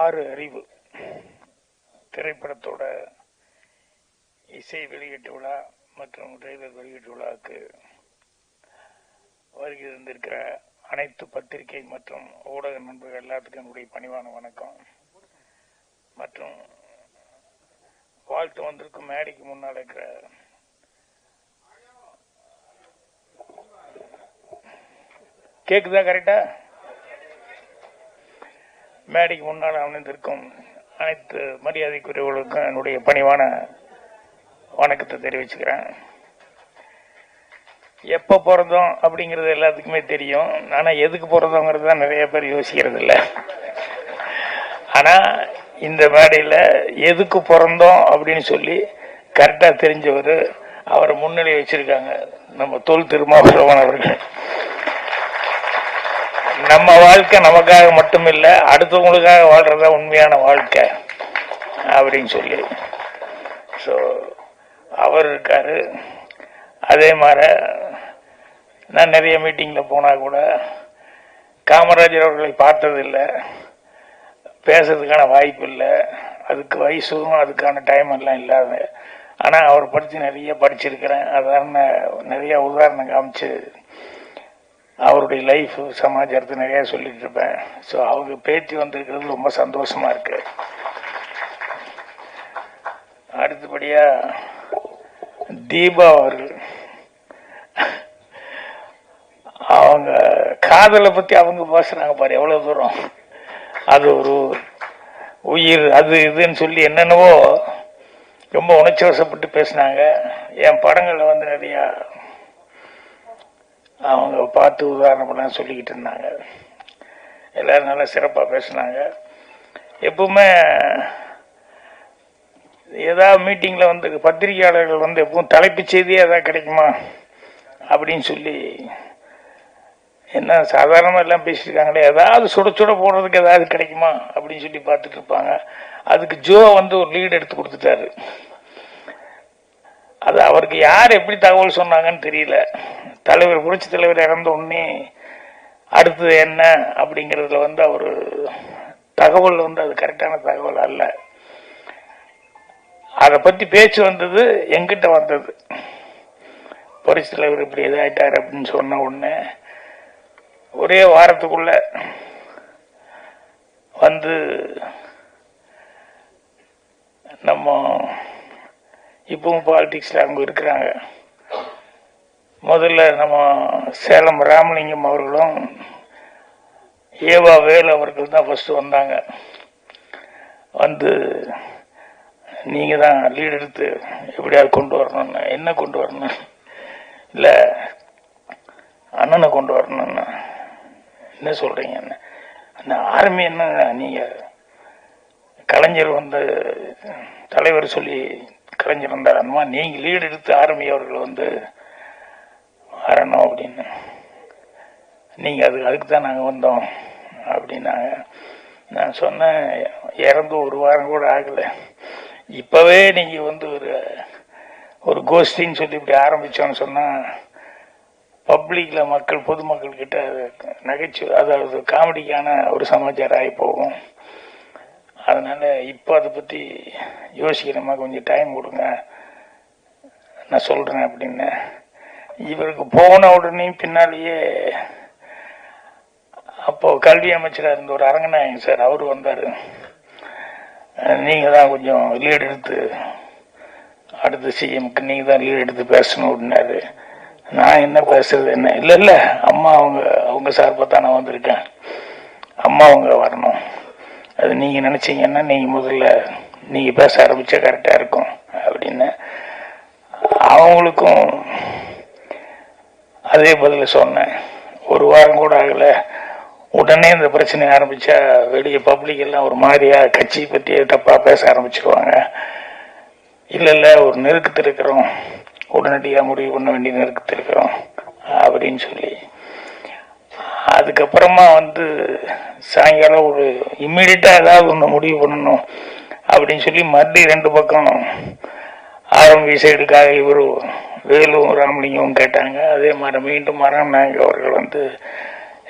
ஆறு அறிவு திரைப்படத்தோட இசை வெளியீட்டு விழா மற்றும் ட்ரெய்லர் வெளியீட்டு விழாவுக்கு வருகை இருந்திருக்கிற அனைத்து பத்திரிகை மற்றும் ஊடக நண்பர்கள் எல்லாத்துக்கும் என்னுடைய பணிவான வணக்கம். மற்றும் வாழ்த்து வந்திருக்கும் மேடைக்கு முன்னால் இருக்கிற கேக்குதா கரெக்டா? மேடைக்கு முன்னால் அமர்ந்திருக்கும் அனைத்து மரியாதைக்குரியவர்களுக்கும் என்னுடைய பணிவான வணக்கத்தை தெரிவிச்சுக்கிறேன். எப்ப பிறந்தோம் அப்படிங்கிறது எல்லாத்துக்குமே தெரியும். ஆனா எதுக்கு பிறந்தோங்கிறது தான் நிறைய பேர் யோசிக்கிறது இல்லை. ஆனா இந்த மேடையில் எதுக்கு பிறந்தோம் அப்படின்னு சொல்லி கரெக்டா தெரிஞ்சவர் அவரை முன்னிலை வச்சிருக்காங்க நம்ம தொல் திருமாவளவன் அவர்கள். நம்ம வாழ்க்கை நமக்காக மட்டும் இல்ல, அடுத்தவங்களுக்காக வாழ்றதா உண்மையான வாழ்க்கை அப்படின்னு சொல்லி அவர் இருக்காரு. அதே மாதிரி நான் நிறைய மீட்டிங்ல போனா கூட காமராஜர் அவர்களை பார்த்ததில்லை, பேசுறதுக்கான வாய்ப்பு இல்லை, அதுக்கு வயசும் அதுக்கான டைம் எல்லாம் இல்லாத. ஆனா அவர் பற்றி நிறைய படிச்சிருக்கிறேன். அதான நிறைய உதாரணம் காமிச்சு அவருடைய லைஃப் சமாச்சாரத்தை நிறைய சொல்லிட்டு இருப்பேன். ஸோ அவங்க பேச்சு வந்திருக்கிறது ரொம்ப சந்தோஷமா இருக்கு. அடுத்தபடியா தீபா அவர்கள், அவங்க காதலை பத்தி அவங்க பேசுறாங்க பாரு, எவ்வளவு தூரம் அது ஒரு உயிர் அது இதுன்னு சொல்லி என்னென்னவோ ரொம்ப உணர்ச்சி வசப்பட்டு பேசினாங்க. என் படங்கள்ல வந்து நிறைய அவங்க பார்த்து உதாரணம் சொல்லிக்கிட்டு இருந்தாங்க. எல்லாரும் நல்லா சிறப்பாக பேசினாங்க. எப்பவுமே ஏதாவது மீட்டிங்ல வந்து பத்திரிகையாளர்கள் வந்து எப்பவும் தலைப்பு செய்தியே ஏதாவது கிடைக்குமா அப்படின்னு சொல்லி என்ன சாதாரணமாக எல்லாம் பேசியிருக்காங்களே, ஏதாவது சுட சுட போடுறதுக்கு ஏதாவது கிடைக்குமா அப்படின்னு சொல்லி பார்த்துட்டு இருப்பாங்க. அதுக்கு ஜோ வந்து ஒரு லீடு எடுத்து கொடுத்துட்டாரு. அது அவருக்கு யார் எப்படி தகவல் சொன்னாங்கன்னு தெரியல. தலைவர் புரட்சி தலைவர் இறந்த உடனே அடுத்தது என்ன அப்படிங்கறதுல வந்து அவரு தகவல் வந்து அது கரெக்டான தகவல் அல்ல. அதை பத்தி பேச்சு வந்தது, எங்கிட்ட வந்தது. புரட்சி தலைவர் இப்படி இதாயிட்டாரு அப்படின்னு சொன்ன உடனே ஒரே வாரத்துக்குள்ள வந்து நம்ம இப்பவும் பாலிடிக்ஸ்ல அவங்க இருக்கிறாங்க. முதல்ல நம்ம சேலம் ராமலிங்கம் அவர்களும் ஏவா வேலு அவர்கள் தான் ஃபர்ஸ்ட் வந்தாங்க. வந்து நீங்க தான் லீட் எடுத்து எப்படியாவது கொண்டு வரணும்னு. என்ன கொண்டு வரணும்? இல்ல அண்ணனை கொண்டு வரணும்னு. என்ன சொல்றீங்க? என்ன ஆர்மி என்ன, நீங்க கலைஞர் வந்து தலைவர் சொல்லி கலைஞர் வந்தார், அந்த மாதிரி நீங்க லீடு எடுத்து ஆர்மி அவர்கள் வந்து வரணும் அப்படின்னு. நீங்க அதுக்கு தான் நாங்க வந்தோம் அப்படின்னாங்க. நான் சொன்னேன், இறந்து ஒரு வாரம் கூட ஆகல, இப்பவே நீங்க வந்து ஒரு கோஷ்டின்னு சொல்லி இப்படி ஆரம்பிச்சோன்னு சொன்னா பப்ளிக்ல மக்கள் பொதுமக்கள் கிட்ட நகைச்சுவை, அதாவது காமெடிக்கான ஒரு சமாச்சாரம் ஆகி போகும். அதனால இப்ப அதை பத்தி யோசிக்கிறோமா, கொஞ்சம் டைம் கொடுங்க, நான் சொல்றேன் அப்படின்னு. இவருக்கு போன உடனே பின்னாலேயே அப்போ கல்வி அமைச்சராக இருந்த ஒரு அரங்கநாயகன் சார் அவரு வந்தாரு. நீங்க தான் கொஞ்சம் லீடு எடுத்து அடுத்த சிஎம்க்கு நீங்க தான் லீடு எடுத்து பேசணும் அப்படின்னாரு. நான் என்ன பேசுறது, என்ன இல்ல இல்ல அம்மா அவங்க சார்பா தான் நான் வந்திருக்கேன், அம்மா அவங்க வரணும், அது நீங்க நினைச்சீங்கன்னா நீங்க முதல்ல நீங்க பேச ஆரம்பிச்சா கரெக்டா இருக்கும் அப்படின்னு. அவங்களுக்கும் அதே பதில சொன்னேன். ஒரு வாரம் கூட ஆகல, உடனே இந்த பிரச்சனை ஆரம்பிச்சா வெளியே பப்ளிக் எல்லாம் ஒரு மாதிரியா கட்சி பத்தி தப்பா பேச ஆரம்பிச்சிருவாங்க. இல்ல இல்ல ஒரு நெருக்கத்தில் இருக்கிறோம், உடனடியா முடிவு பண்ண வேண்டிய நெருக்கத்தில் இருக்கிறோம் அப்படின்னு சொல்லி, அதுக்கப்புறமா வந்து சாயங்காலம் ஒரு இம்மிடியட்டா ஏதாவது ஒண்ணு முடிவு பண்ணணும் அப்படின்னு சொல்லி மறுபடியும் ரெண்டு பக்கம் ஆரம்பி சைடுக்காக இவரு வேலும் ராமலிங்கம் கேட்டாங்க. அதே மாதிரி மீண்டும் மரநாயக அவர்கள் வந்து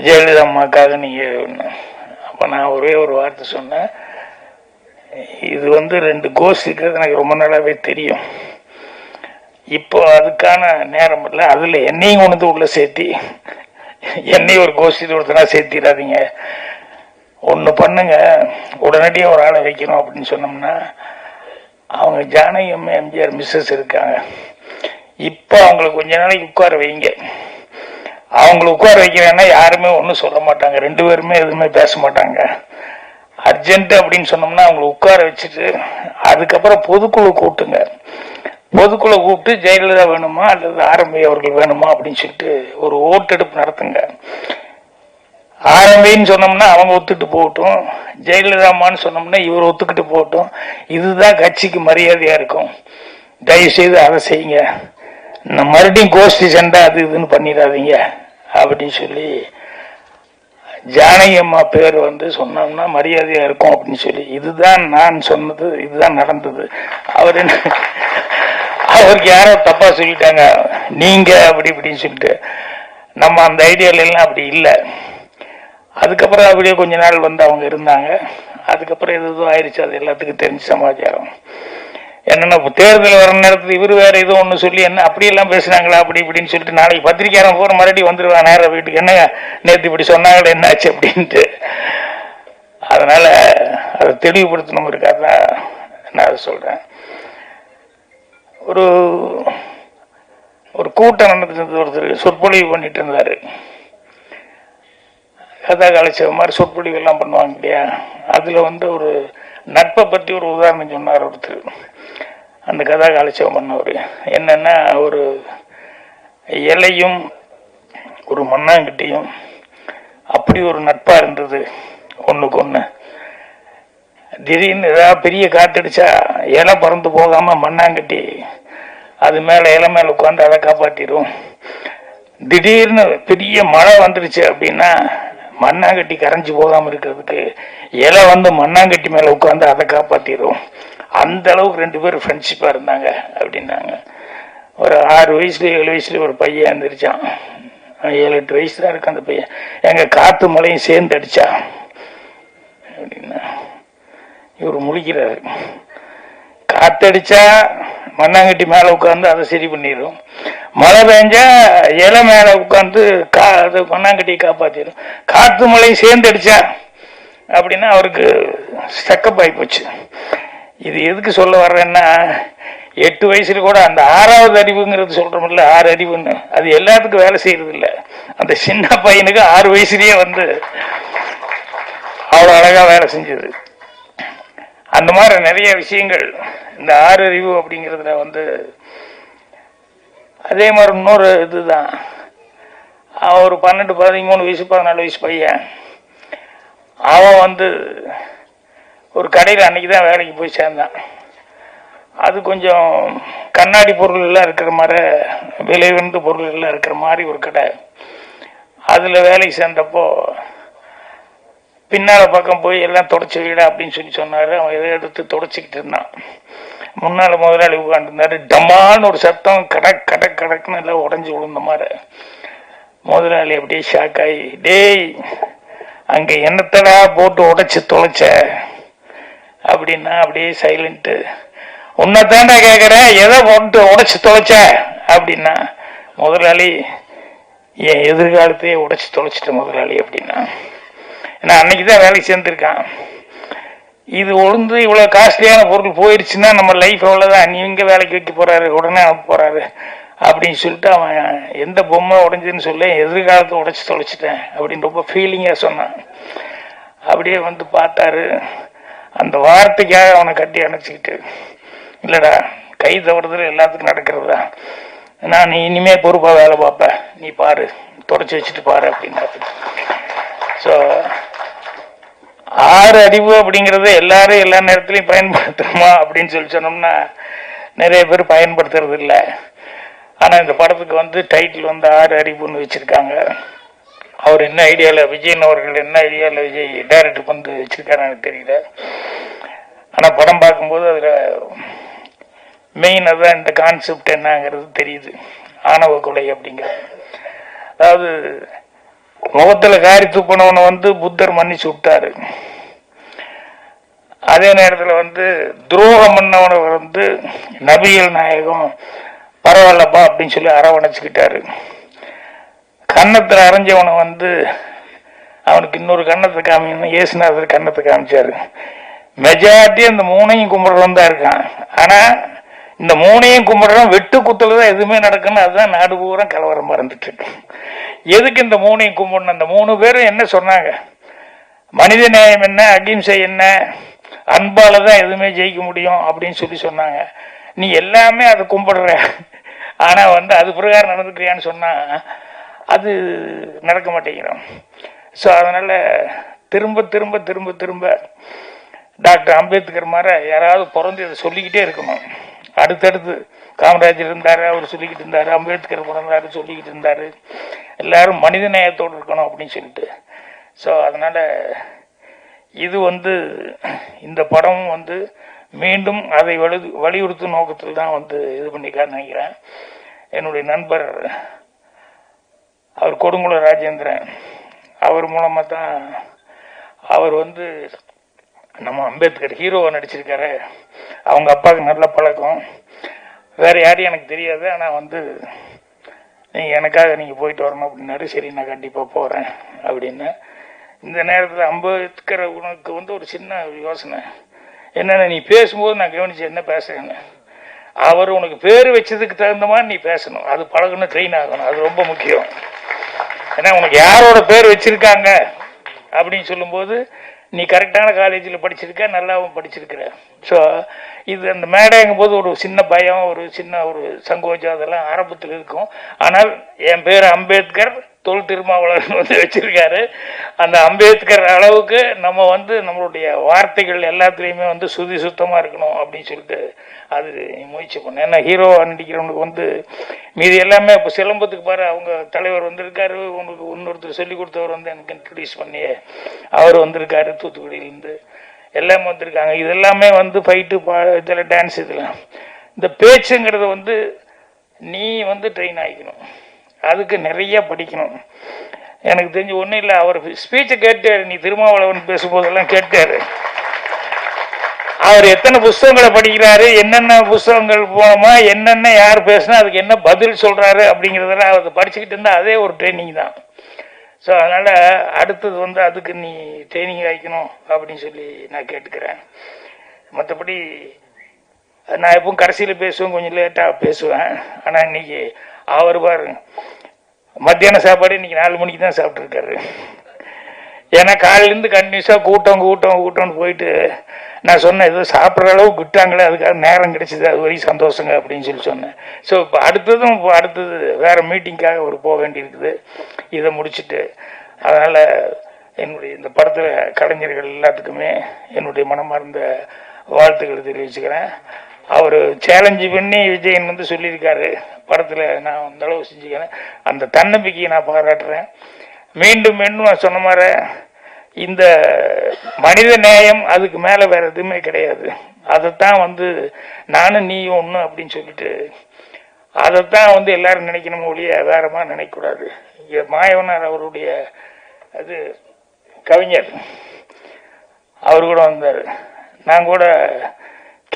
ஜெயலலிதா அம்மாக்காக நீங்க. அப்ப நான் ஒரே ஒரு வார்த்தை சொன்னேன், இது வந்து 2 கோர்ஸ் இருக்கிறது எனக்கு ரொம்ப நாளாவே தெரியும். இப்போ அதுக்கான நேரம் இல்லை. அதுல என்னையும் கொண்டு உள்ள சேர்த்தி என்னையும் ஒரு கோஷ்டி ஒருத்தனா சேர்த்திடாதீங்க. ஒன்று பண்ணுங்க, உடனடியாக ஒரு ஆளை வைக்கணும் அப்படின்னு சொன்னோம்னா, அவங்க ஜானகி அம்மா எம்ஜிஆர் மிஸ்ஸஸ் இருக்காங்க. இப்போ அவங்களை கொஞ்ச நாளைக்கு உட்கார வைங்க. அவங்களை உட்கார வைக்கிறேன்னா யாருமே ஒன்றும் சொல்ல மாட்டாங்க, 2 பேருமே எதுவுமே பேச மாட்டாங்க. அர்ஜென்ட் அப்படின்னு சொன்னோம்னா அவங்களை உட்கார வச்சுட்டு அதுக்கப்புறம் பொதுக்குழு கூட்டுங்க. பொதுக்குழு கூப்பிட்டு ஜெயலலிதா வேணுமா அல்லது ஆரம்பி அவர்கள் வேணுமா அப்படின்னு சொல்லிட்டு ஒரு ஓட்டெடுப்பு நடத்துங்க. ஆரம்பின்னு சொன்னோம்னா அவங்க ஒத்துட்டு போகட்டும், ஜெயலலிதாமான்னு சொன்னோம்னா இவர் ஒத்துக்கிட்டு போகட்டும். இதுதான் கட்சிக்கு மரியாதையா இருக்கும். தயவு செய்து அதை செய்யுங்க. மறுபடியும் கோஷ்டி சண்டை அது இதுன்னு பண்ணிடாதீங்க அப்படின்னு சொல்லி ஜானகி அம்மா பேர் வந்து சொன்னோம்னா மரியாதையா இருக்கும் அப்படின்னு சொல்லி, இதுதான் நான் சொன்னது, இதுதான் நடந்தது. அவருக்கு யாரோ தப்பா சொல்லிட்டாங்க நீங்க அப்படி இப்படின்னு சொல்லிட்டு, நம்ம அந்த ஐடியால எல்லாம் அப்படி இல்லை. அதுக்கப்புறம் அப்படியே கொஞ்ச நாள் வந்து அவங்க இருந்தாங்க. அதுக்கப்புறம் எதுவும் ஆயிடுச்சு, அது எல்லாத்துக்கும் தெரிஞ்ச சமாச்சாரம். என்னன்னா தேர்தல் வர நேரத்தில் இவர் வேற ஏதோ ஒன்று சொல்லி என்ன அப்படியெல்லாம் பேசுனாங்களா அப்படி இப்படின்னு சொல்லிட்டு நாளைக்கு பத்திரிக்கையாரம் போற மறுபடியும் வந்துருவான் நேரம் வீட்டுக்கு, என்ன நேற்று இப்படி சொன்னாங்களே என்னாச்சு அப்படின்ட்டு. அதனால அதை தெளிவுபடுத்தணும் இருக்காதான் நான் அதை சொல்றேன். ஒரு ஒரு கூட்டம் நடந்தது, ஒருத்தர் சொற்பொழிவு பண்ணிட்டு இருந்தாரு. கதா கலைச்ச மாதிரி சொற்பொழிவு எல்லாம் பண்ணுவாங்க இல்லையா, அதுல வந்து ஒரு நட்பை பற்றி ஒரு உதாரணம் சொன்னார் ஒருத்தர். அந்த கதா காலட்சேபம் பண்ணவர் என்னன்னா, ஒரு இலையும் ஒரு மண்ணாங்கட்டியும் அப்படி ஒரு நட்பா இருந்தது ஒண்ணுக்கு ஒண்ணு. திடீர்னு ஏதாவது பெரிய காத்தடிச்சா இலை பறந்து போகாம மண்ணாங்கட்டி அது மேல இலை மேல உட்காந்து அதை காப்பாத்திரும். திடீர்னு பெரிய மழை வந்துருச்சு அப்படின்னா மண்ணாங்கட்டி கரைஞ்சி போகாம இருக்கிறதுக்கு இலை வந்து மண்ணாங்கட்டி மேல உட்காந்து அதை காப்பாத்திரும். அந்த அளவுக்கு 2 பேரும் ஃப்ரெண்ட்ஷிப்பா இருந்தாங்க அப்படின்னாங்க. ஒரு 6 வயசுல 7 வயசுல ஒரு பையன் இருந்துருச்சான். 7-8 வயசு தான் இருக்கு அந்த பையன். எங்க காத்து மழையும் சேர்ந்து அடிச்சா அப்படின்னா இவர் முழிக்கிறாரு. காத்தடிச்சா மண்ணாங்கட்டி மேல உட்காந்து அதை சரி பண்ணிடும், மழை பெஞ்சா இலை மேல உட்காந்து அது மண்ணாங்கட்டியை காப்பாத்திடும். காத்து மழையும் சேர்ந்து அடிச்சா அப்படின்னா அவருக்கு ஸ்டக்கப் ஆகி போச்சு. இது எதுக்கு சொல்ல வர்றேன்னா, 8 வயசுல கூட அந்த 6வது அறிவுங்கிறது சொல்றோம்ல, 6 அறிவுன்னு, அது எல்லாத்துக்கும் வேலை செய்யறது இல்லை. அந்த சின்ன பையனுக்கு 6 வயசுலயே வந்து அவ்வளவு அழகா வேலை செஞ்சது. அந்த மாதிரி நிறைய விஷயங்கள் இந்த 6 அறிவு அப்படிங்கிறதுல வந்து. அதே மாதிரி இன்னொரு இதுதான், அவன் ஒரு 12, 13 வயசு 14 வயசு பையன். அவன் வந்து ஒரு கடையில் அன்னைக்குதான் வேலைக்கு போய் சேர்ந்தான். அது கொஞ்சம் கண்ணாடி பொருள் எல்லாம் இருக்கிற மாதிரி, விலை உயர்ந்த பொருள் எல்லாம் இருக்கிற மாதிரி ஒரு கடை. அதுல வேலைக்கு சேர்ந்தப்போ பின்னால பக்கம் போய் எல்லாம் தொடச்சி விட அப்படின்னு சொல்லி சொன்னாரு. அவன் எதை எடுத்து தொடச்சிக்கிட்டு இருந்தான். முன்னால முதலாளி உட்காந்து இருந்தாரு. டமான்னு ஒரு சத்தம், கடக் கடக் கடக்குன்னு எல்லாம் உடஞ்சி விழுந்த மாதிரி. முதலாளி அப்படியே ஷாக் ஆகி, டேய் அங்க என்னத்தடா போட்டு உடைச்சு தொலைச்ச அப்படின்னா அப்படியே சைலண்ட். உன்னதாண்டா கேக்குறேன், எதை போட்டு உடைச்சு தொலைச்ச அப்படின்னா, முதலாளி என் எதிர்காலத்தையே உடைச்சு தொலைச்சிட்ட முதலாளி அப்படின்னா. ஏன்னா அன்னைக்குதான் வேலைக்கு சேர்ந்திருக்கான். இது ஒழுந்து இவ்வளவு காஸ்ட்லியான பொருள் போயிடுச்சுன்னா நம்ம லைஃப் அவ்வளவுதான், நீங்க வேலைக்கு வைக்க போறாரு, உடனே அனுப்ப போறாரு அப்படின்னு சொல்லிட்டு அவன் எந்த பொம்மை உடைஞ்சுன்னு சொல்ல எதிர்காலத்தை உடைச்சு தொலைச்சிட்டேன் அப்படின்னு ரொம்ப ஃபீலிங்கா சொன்னான். அப்படியே வந்து பார்த்தாரு. அந்த வார்த்தைக்காக அவனை கட்டி அணைச்சிக்கிட்டு, இல்லடா கை தவறுதல் எல்லாத்துக்கும் நடக்கிறதா, நான் நீ இனிமே பொறுப்பா வேலை பார்ப்ப, நீ பாரு தொடச்சி வச்சுட்டு பாரு அப்படின்னா. ஸோ 6 அறிவு அப்படிங்கறத எல்லாரும் எல்லா நேரத்திலையும் பயன்படுத்தணுமா அப்படின்னு சொல்லி சொன்னோம்னா நிறைய பேர் பயன்படுத்துறது இல்லை. ஆனா இந்த படத்துக்கு வந்து டைட்டில் வந்து 6 அறிவுன்னு வச்சிருக்காங்க. அவர் என்ன ஐடியால, விஜயன் அவர்கள் என்ன ஐடியால விஜய் டைரக்டர் வந்து வச்சிருக்காரு எனக்கு தெரியல. ஆனா படம் பார்க்கும்போது அதுல மெயின் அதான் இந்த கான்செப்ட் என்னங்கிறது தெரியுது. ஆணவ கொலை அப்படிங்கிறது, அதாவது முகத்துல காரி துப்பினவனை வந்து புத்தர் மன்னிச்சு விட்டாரு. அதே நேரத்தில் வந்து துரோகம் பண்ணவனை வந்து நபிகள் நாயகம் பரவாயில்லப்பா அப்படின்னு சொல்லி அரவணைச்சுக்கிட்டாரு. கன்னத்தில் அரைஞ்சவனை வந்து அவனுக்கு இன்னொரு கன்னத்தை காமிக்கணும், இயேசுநாதர் கன்னத்தை காமிச்சாரு. மெஜாரிட்டி அந்த மூணையும் கும்பிடுறவன் தான் இருக்கான். ஆனா இந்த மூணையும் கும்பிடுறோம், வெட்டு குத்துல தான் எதுவுமே நடக்கணும். அதுதான் நாடு பூரா கலவரம் மறந்துட்டு இருக்கு. எதுக்கு இந்த மூணையும் கும்பிடணும்? அந்த 3 பேரும் என்ன சொன்னாங்க? மனித நேயம் என்ன, அகிம்சை என்ன, அன்பால தான் எதுவுமே ஜெயிக்க முடியும் அப்படின்னு சொல்லி சொன்னாங்க. நீ எல்லாமே அதை கும்பிடுற, ஆனா வந்து அது பிரகாரம் நடந்துக்கிறியான்னு சொன்னா அது நடக்க மாட்டேங்கிறோம். ஸோ அதனால திரும்ப திரும்ப திரும்ப திரும்ப டாக்டர் அம்பேத்கர் மாதிரி யாராவது பிறந்து இதை சொல்லிக்கிட்டே இருக்கணும். அடுத்தடுத்து காமராஜர் இருந்தாரு, அவர் சொல்லிக்கிட்டு இருந்தாரு, அம்பேத்கர் பிறந்தாரு சொல்லிக்கிட்டு இருந்தாரு. எல்லாரும் மனித நேயத்தோடு இருக்கணும் அப்படின்னு சொல்லிட்டு. ஸோ அதனால இது வந்து இந்த படமும் வந்து மீண்டும் அதை வலியுறுத்தும் நோக்கத்தில் தான் வந்து இது பண்ணிக்கான்னு நினைக்கிறேன். என்னுடைய நண்பர் அவர் கொடுங்குள ராஜேந்திரன், அவர் மூலமாக தான் அவர் வந்து நம்ம அம்பேத்கர் ஹீரோவை நடிச்சிருக்காரு. அவங்க அப்பாவுக்கு நல்ல பழக்கம், வேற யாரையும் எனக்கு தெரியாது. ஆனால் வந்து நீங்கள் எனக்காக நீங்கள் போயிட்டு வரணும் அப்படின்னாரு. சரி நான் கண்டிப்பாக போகிறேன் அப்படின்னு. இந்த நேரத்தில் அம்பேத்கர் உனக்கு வந்து ஒரு சின்ன யோசனை என்னென்ன, நீ பேசும்போது நான் கவனிச்சு என்ன பேசுறேன்னு, அவர் உனக்கு பேர் வச்சதுக்கு தகுந்த மாதிரி நீ பேசணும். அது பழகணும், ட்ரெயின் ஆகணும். அது ரொம்ப முக்கியம். ஏன்னா உனக்கு யாரோட பேர் வச்சிருக்காங்க அப்படின்னு சொல்லும்போது நீ கரெக்டான காலேஜில் படிச்சிருக்க, நல்லாவும் படிச்சிருக்கிற. ஸோ இது அந்த மேடைங்கும் போது ஒரு சின்ன பயம், ஒரு சின்ன ஒரு சங்கோஜம் அதெல்லாம் ஆரம்பத்தில் இருக்கும். ஆனால் என் பேர் அம்பேத்கர், தொல் திருமாவளவன் வந்து வச்சிருக்காரு. அந்த அம்பேத்கர் அளவுக்கு நம்ம வந்து நம்மளுடைய வார்த்தைகள் எல்லாத்துலேயுமே வந்து சுதி சுத்தமாக இருக்கணும் அப்படின்னு சொல்லிட்டு அது முயற்சி பண்ணேன். ஏன்னா ஹீரோவாக நடிக்கிறவனுக்கு வந்து மீது எல்லாமே இப்போ சிலம்பத்துக்கு பாரு, அவங்க தலைவர் வந்திருக்காரு, உனக்கு இன்னொருத்தர் சொல்லி கொடுத்தவர் வந்து எனக்கு இன்ட்ரடியூஸ் பண்ணி அவர் வந்திருக்காரு தூத்துக்குடியிலேருந்து, எல்லாமே வந்திருக்காங்க. இதெல்லாமே வந்து ஃபைட்டு இதில் டான்ஸ், இதில் இந்த பேச்சுங்கிறத வந்து நீ வந்து ட்ரெயின் ஆகிக்கணும். அதுக்கு நிறைய படிக்கணும். எனக்கு தெரிஞ்சு ஒன்றும் இல்லை, அவர் ஸ்பீச்சை கேட்டார், நீ திருமாவளவன் பேசும்போதெல்லாம் கேட்டார். அவர் எத்தனை புஸ்தகங்களை படிக்கிறாரு, என்னென்ன புஸ்தகங்கள் போனோமா, என்னென்ன யார் பேசுனா அதுக்கு என்ன பதில் சொல்றாரு அப்படிங்கிறதெல்லாம் அதை படிச்சுக்கிட்டு இருந்தா அதே ஒரு ட்ரைனிங் தான். ஸோ அதனால அடுத்தது வந்து அதுக்கு நீ ட்ரைனிங் ஆகிக்கணும் அப்படின்னு சொல்லி நான் கேட்டுக்கிறேன். மற்றபடி நான் எப்பவும் கடைசியில் பேசுவேன், கொஞ்சம் லேட்டாக பேசுவேன். ஆனால் இன்னைக்கு அவர் பாரு மத்தியான சாப்பாடு இன்னைக்கு 4 மணிக்கு தான் சாப்பிட்ருக்காரு. ஏன்னா காலையிலேருந்து கண்டினியூஸாக கூட்டம் கூட்டம் கூட்டம்னு போயிட்டு நான் சொன்னேன், ஏதோ சாப்பிட்ற அளவுக்கு விட்டாங்களே, அதுக்காக நேரம் கிடைச்சிது, அது வரைக்கும் சந்தோஷங்க அப்படின்னு சொல்லி சொன்னேன். ஸோ இப்போ அடுத்தது வேறு மீட்டிங்காக ஒரு போக வேண்டியிருக்குது, இதை முடிச்சுட்டு. அதனால் என்னுடைய இந்த படத்தில் கலைஞர்கள் எல்லாத்துக்குமே என்னுடைய மனமார்ந்த வாழ்த்துக்களை தெரிவிச்சுக்கிறேன். அவர் சேலஞ்சு பண்ணி விஜயன் வந்து சொல்லியிருக்காரு படத்தில், நான் அந்த அளவு செஞ்சுக்கிறேன். அந்த தன்னம்பிக்கையை நான் பாராட்டுறேன். மீண்டும் மீண்டும் நான் சொன்ன மாதிரி இந்த மனித நேயம் அதுக்கு மேலே வேற எதுவுமே கிடையாது. அதைத்தான் வந்து நானும் நீயும் ஒன்று அப்படின்னு சொல்லிட்டு அதைத்தான் வந்து எல்லாரும் நினைக்கணும் ஒழிய வேறமா நினைக்கக்கூடாது. மாயவனார் அவருடைய அது கவிஞர், அவர் கூட வந்தார். நான் கூட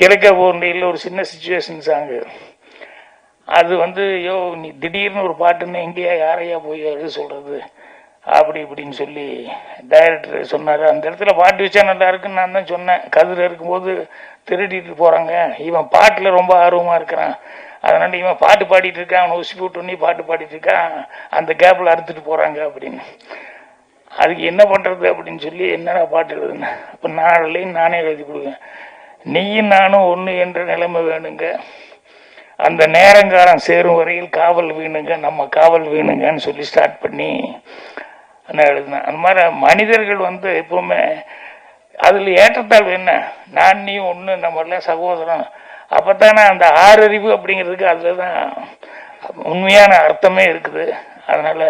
கிழக்க போண்டியில் ஒரு சின்ன சிச்சுவேஷன் சாங்கு, அது வந்து யோ நீ திடீர்னு ஒரு பாட்டுன்னு எங்கேயா யாரையா போய் எழுத சொல்றது அப்படி இப்படின்னு சொல்லி டைரக்டர் சொன்னார். அந்த இடத்துல பாட்டு வச்சா நல்லா இருக்குன்னு நான் தான் சொன்னேன். கதிர் இருக்கும்போது திருடிட்டு போகிறாங்க, இவன் பாட்டில் ரொம்ப ஆர்வமாக இருக்கிறான், அதனால இவன் பாட்டு பாடிட்டு இருக்கான், அவனை உசி போட்டு நீ பாட்டு பாடிட்டு இருக்கான், அந்த கேப்பில் அறுத்துட்டு போகிறாங்க அப்படின்னு. அதுக்கு என்ன பண்ணுறது அப்படின்னு சொல்லி என்னடா பாட்டு எழுதுனேன். அப்போ நானே எழுதி கொடுவேன். நீயும் நானும் ஒன்று என்ற நிலைமை வேணுங்க, அந்த நேரங்காலம் சேரும் வரையில் காவல் வீணுங்க, நம்ம காவல் வீணுங்கன்னு சொல்லி ஸ்டார்ட் பண்ணி நான் எழுதினேன். அந்த மாதிரி மனிதர்கள் வந்து எப்பவுமே அதில் ஏற்றத்தாழ்வு என்ன, நான் நீ ஒன்று, நம்ம எல்லாம் சகோதரம், அப்போத்தானே அந்த ஆறறிவு அப்படிங்கிறதுக்கு அதில் தான் உண்மையான அர்த்தமே இருக்குது. அதனால்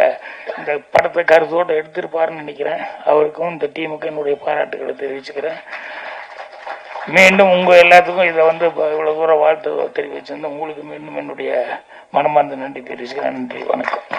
இந்த படத்தை கருத்தோடு எடுத்திருப்பாருன்னு நினைக்கிறேன். அவருக்கும் இந்த டீமுக்கும் என்னுடைய பாராட்டுகளை தெரிவிச்சுக்கிறேன். மீண்டும் உங்கள் எல்லாத்துக்கும் இதை வந்து இவ்வளோ தூரம் வாழ்த்து தெரிவிச்சிருந்தேன். உங்களுக்கு மீண்டும் என்னுடைய மனமார்ந்த நன்றி தெரிவிச்சுக்கிறேன். நன்றி, வணக்கம்.